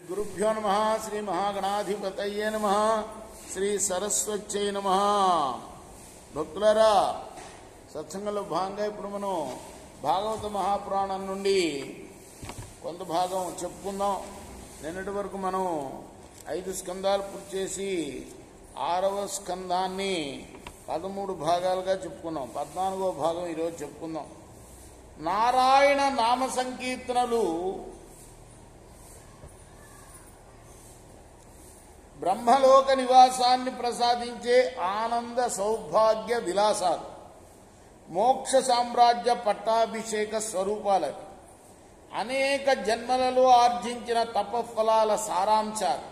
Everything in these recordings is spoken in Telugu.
గురుభ్యో నమః. శ్రీ మహాగణాధిపతయే నమః. శ్రీ సరస్వత్యై నమః. భక్తులారా, సత్సంగంలో భాగంగా ఇప్పుడు మనం భాగవత మహాపురాణం నుండి కొంత భాగం చెప్పుకుందాం. నిన్నటి వరకు మనం 5 స్కందాలు పూర్తి చేసి 6వ స్కందాన్ని 13 భాగాలుగా చెప్పుకున్నాం. 14వ భాగం ఈరోజు చెప్పుకుందాం. నారాయణ నామ సంకీర్తనలు బ్రహ్మలోక నివాసాన్ని ప్రసాదించే ఆనంద సౌభాగ్య విలాసాలు, మోక్ష సామ్రాజ్య పట్టాభిషేక స్వరూపాలవి. అనేక జన్మలలో ఆర్జించిన తపఫలాల సారాంశాలు.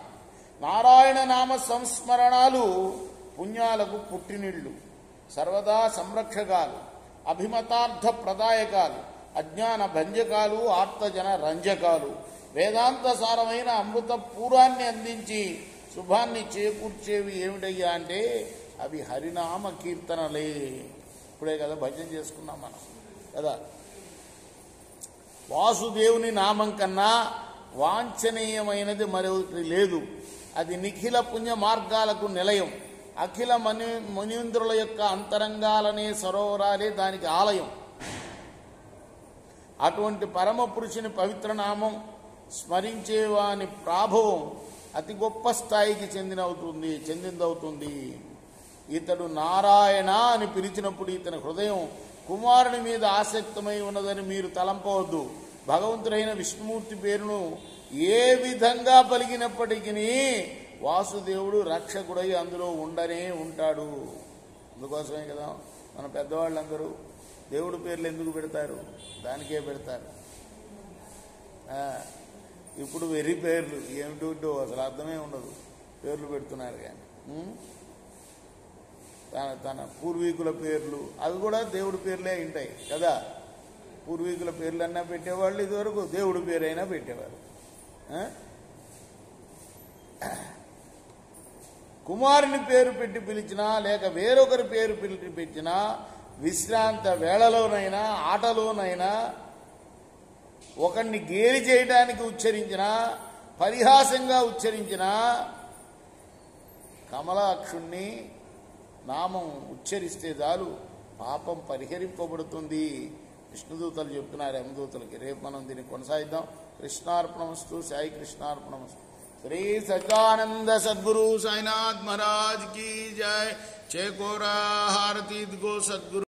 నారాయణ నామ సంస్మరణాలు పుణ్యాలకు పుట్టినిళ్ళు, సర్వదా సంరక్షకాలు, అభిమతార్థ ప్రదాయకాలు, అజ్ఞాన భంజకాలు, ఆర్తజన రంజకాలు. వేదాంత సారమైన అమృత పూరాన్ని అందించి శుభాన్ని చేకూర్చేవి ఏమిటయ్యా అంటే అవి హరినామ కీర్తనలే. ఇప్పుడే కదా భజన చేసుకున్నాం మనం కదా. వాసుదేవుని నామం కన్నా వాంఛనీయమైనది మరొకటి లేదు. అది నిఖిల పుణ్య మార్గాలకు నిలయం. అఖిల మునీంద్రుల యొక్క అంతరంగాలనే సరోవరాలే దానికి ఆలయం. అటువంటి పరమ పురుషుని పవిత్ర నామం స్మరించేవాని ప్రాభవం అతి గొప్ప స్థాయికి చెందిందవుతుంది. ఇతడు నారాయణ అని పిలిచినప్పుడు ఇతని హృదయం కుమారుని మీద ఆసక్తమై ఉన్నదని మీరు తలంపవద్దు. భగవంతుడైన విష్ణుమూర్తి పేరును ఏ విధంగా పలికినప్పటికీ వాసుదేవుడు రక్షకుడై అందులో ఉండనే ఉంటాడు. అందుకోసమే కదా మన పెద్దవాళ్ళందరూ దేవుడి పేర్లు ఎందుకు పెడతారు? దానికే పెడతారు. ఇప్పుడు వెర్రి పేర్లు ఏమిటో అసలు అర్థమే ఉండదు, పేర్లు పెడుతున్నారు. కానీ తన పూర్వీకుల పేర్లు అవి కూడా దేవుడి పేర్లే ఉంటాయి కదా. పూర్వీకుల పేర్లన్నా పెట్టేవాళ్ళు, ఇదివరకు దేవుడి పేరైనా పెట్టేవారు. కుమారుని పేరు పెట్టి పిలిచినా లేక వేరొకరి పేరు పెట్టి పెట్టినా, విశ్రాంత వేళలోనైనా ఆటలోనైనా, ఒకరిని గేలి చేయడానికి ఉచ్చరించినా, పరిహాసంగా ఉచ్చరించినా కమలాక్షుణ్ణి నామం ఉచ్చరిస్తే చాలు పాపం పరిహరింపబడుతుంది. విష్ణుదూతలు చెప్తున్నారు యమదూతలకి. రేపు మనం దీన్ని కొనసాగిద్దాం. కృష్ణార్పణమస్తు. సాయి కృష్ణార్పణమస్తు. శ్రీ సచిదానంద సద్గురు సాయినాథ్ మహారాజ్ की जय. जय कोरा हारती गो सद्गुरु.